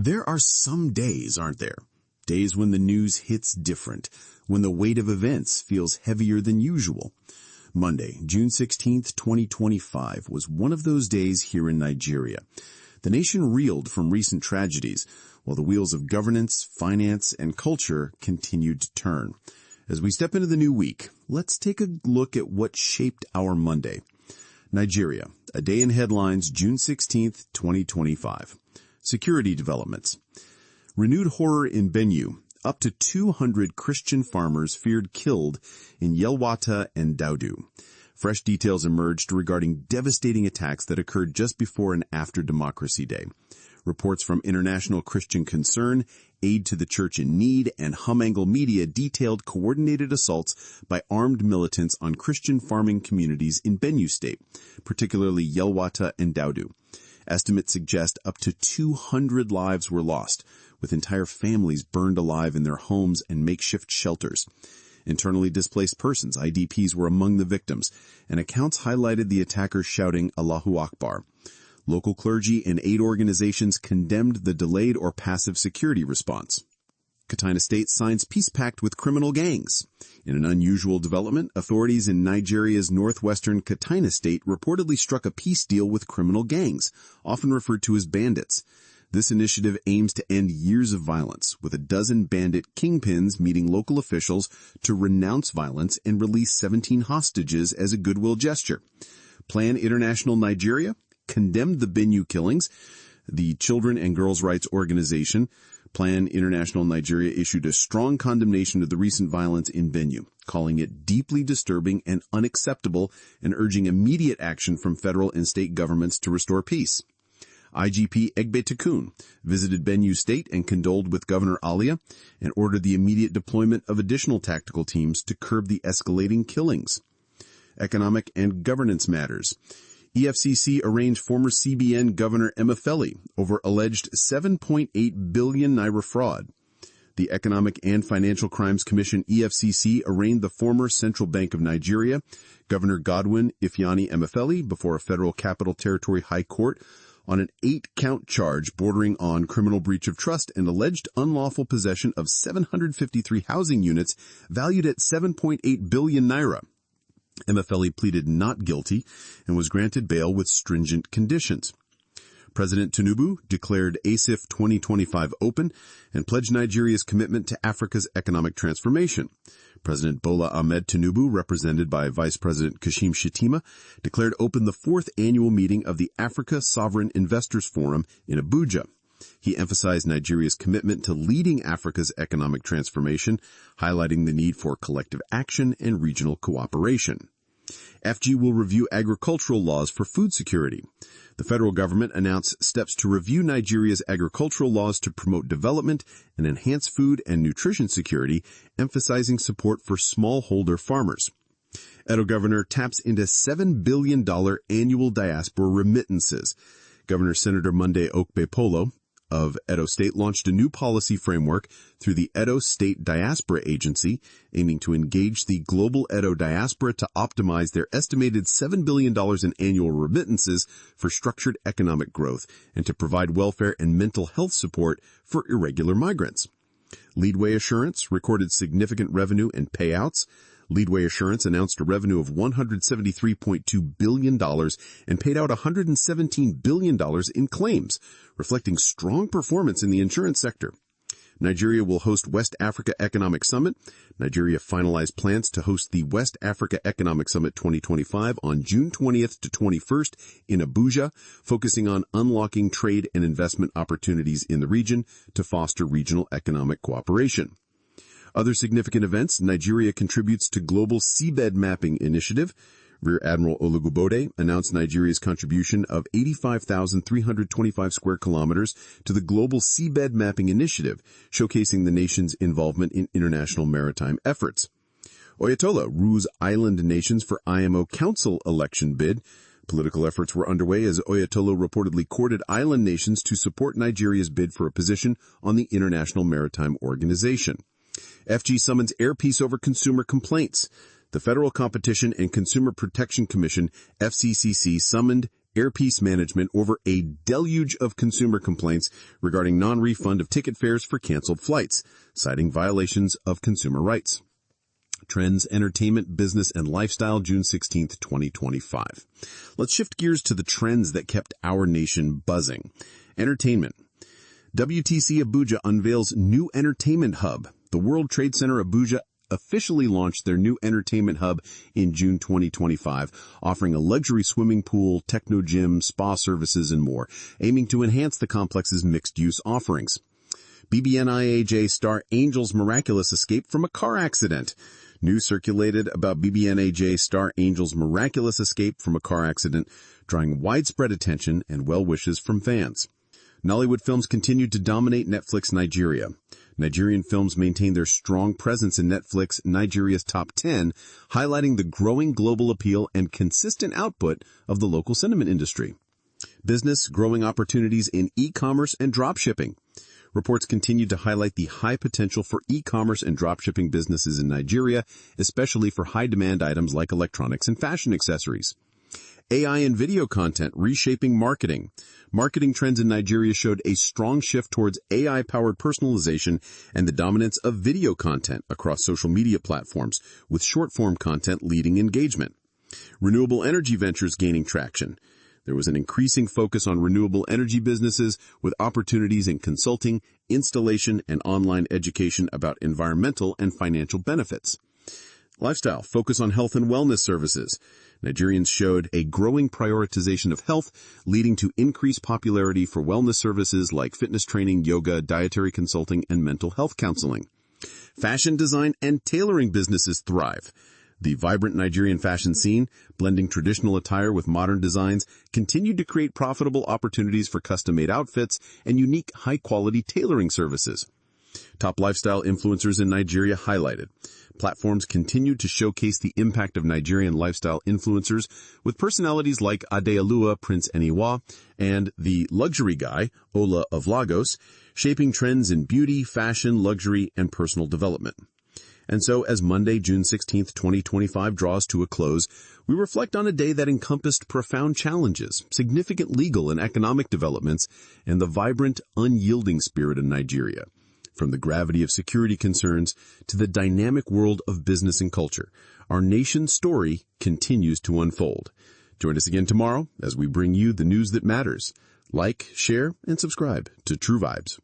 There are some days, aren't there? Days when the news hits different, when the weight of events feels heavier than usual. Monday, June 16th, 2025 was one of those days here in Nigeria. The nation reeled from recent tragedies, while the wheels of governance, finance, and culture continued to turn. As we step into the new week, let's take a look at what shaped our Monday. Nigeria, a day in headlines, June 16th, 2025. Security developments. Renewed horror in Benue. Up to 200 Christian farmers feared killed in Yelwata and Daudu. Fresh details emerged regarding devastating attacks that occurred just before and after Democracy Day. Reports from International Christian Concern, Aid to the Church in Need, and Humangle Media detailed coordinated assaults by armed militants on Christian farming communities in Benue State, particularly Yelwata and Daudu. Estimates suggest up to 200 lives were lost, with entire families burned alive in their homes and makeshift shelters. Internally displaced persons, IDPs, were among the victims, and accounts highlighted the attackers shouting Allahu Akbar. Local clergy and aid organizations condemned the delayed or passive security response. Katsina State signs peace pact with criminal gangs. In an unusual development, authorities in Nigeria's northwestern Katsina State reportedly struck a peace deal with criminal gangs, often referred to as bandits. This initiative aims to end years of violence, with a dozen bandit kingpins meeting local officials to renounce violence and release 17 hostages as a goodwill gesture. Plan International Nigeria condemned the Benue killings. The Children and Girls' Rights Organization, Plan International Nigeria, issued a strong condemnation of the recent violence in Benue, calling it deeply disturbing and unacceptable and urging immediate action from federal and state governments to restore peace. IGP Egbe Tekun visited Benue State and condoled with Governor Alia and ordered the immediate deployment of additional tactical teams to curb the escalating killings. Economic and governance matters. EFCC arraigned former CBN Governor Emefiele over alleged 7.8 billion naira fraud. The Economic and Financial Crimes Commission, EFCC, arraigned the former Central Bank of Nigeria, Governor Godwin Ifeanyi Emefiele, before a Federal Capital Territory High Court on an 8-count charge bordering on criminal breach of trust and alleged unlawful possession of 753 housing units valued at 7.8 billion naira. Emefiele pleaded not guilty and was granted bail with stringent conditions. President Tinubu declared ASIF 2025 open and pledged Nigeria's commitment to Africa's economic transformation. President Bola Ahmed Tinubu, represented by Vice President Kashim Shettima, declared open the 4th annual meeting of the Africa Sovereign Investors Forum in Abuja. He emphasized Nigeria's commitment to leading Africa's economic transformation, highlighting the need for collective action and regional cooperation. FG will review agricultural laws for food security. The federal government announced steps to review Nigeria's agricultural laws to promote development and enhance food and nutrition security, emphasizing support for smallholder farmers. Edo governor taps into $7 billion annual diaspora remittances. Governor Senator Monday Okpepolo of Edo State launched a new policy framework through the Edo State Diaspora Agency, aiming to engage the global Edo diaspora to optimize their estimated $7 billion in annual remittances for structured economic growth and to provide welfare and mental health support for irregular migrants. Leadway Assurance recorded significant revenue and payouts. Leadway Assurance announced a revenue of $173.2 billion and paid out $117 billion in claims, reflecting strong performance in the insurance sector. Nigeria will host West Africa Economic Summit. Nigeria finalized plans to host the West Africa Economic Summit 2025 on June 20th to 21st in Abuja, focusing on unlocking trade and investment opportunities in the region to foster regional economic cooperation. Other significant events: Nigeria contributes to Global Seabed Mapping Initiative. Rear Admiral Olugubode announced Nigeria's contribution of 85,325 square kilometers to the Global Seabed Mapping Initiative, showcasing the nation's involvement in international maritime efforts. Oyetola rules island nations for IMO Council election bid. Political efforts were underway as Oyetola reportedly courted island nations to support Nigeria's bid for a position on the International Maritime Organization. FG summons air peace over consumer complaints. The Federal Competition and Consumer Protection Commission, FCCC, summoned Airpeace Management over a deluge of consumer complaints regarding non-refund of ticket fares for canceled flights, citing violations of consumer rights. Trends, Entertainment, Business, and Lifestyle, June 16th, 2025. Let's shift gears to the trends that kept our nation buzzing. Entertainment. WTC Abuja unveils new entertainment hub. The World Trade Center Abuja officially launched their new entertainment hub in June 2025, offering a luxury swimming pool, techno gym, spa services, and more, aiming to enhance the complex's mixed-use offerings. BBNIAJ star Angel's miraculous escape from a car accident. News circulated about BBNAJ star Angel's miraculous escape from a car accident, drawing widespread attention and well wishes from fans. Nollywood films continued to dominate Netflix Nigeria. Nigerian films maintained their strong presence in Netflix Nigeria's top 10, highlighting the growing global appeal and consistent output of the local cinema industry. Business, growing opportunities in e-commerce and dropshipping. Reports continued to highlight the high potential for e-commerce and dropshipping businesses in Nigeria, especially for high-demand items like electronics and fashion accessories. AI and video content reshaping marketing. Marketing trends in Nigeria showed a strong shift towards AI-powered personalization and the dominance of video content across social media platforms, with short-form content leading engagement. Renewable energy ventures gaining traction. There was an increasing focus on renewable energy businesses with opportunities in consulting, installation, and online education about environmental and financial benefits. Lifestyle, focus on health and wellness services. Nigerians showed a growing prioritization of health, leading to increased popularity for wellness services like fitness training, yoga, dietary consulting, and mental health counseling. Fashion design and tailoring businesses thrive. The vibrant Nigerian fashion scene, blending traditional attire with modern designs, continued to create profitable opportunities for custom-made outfits and unique high-quality tailoring services. Top lifestyle influencers in Nigeria highlighted. Platforms continued to showcase the impact of Nigerian lifestyle influencers with personalities like Adeoluwa Prince Eniwa and the luxury guy, Ola of Lagos, shaping trends in beauty, fashion, luxury, and personal development. And so, as Monday, June 16th, 2025 draws to a close, we reflect on a day that encompassed profound challenges, significant legal and economic developments, and the vibrant, unyielding spirit of Nigeria. From the gravity of security concerns to the dynamic world of business and culture, our nation's story continues to unfold. Join us again tomorrow as we bring you the news that matters. Like, share, and subscribe to True Vibes.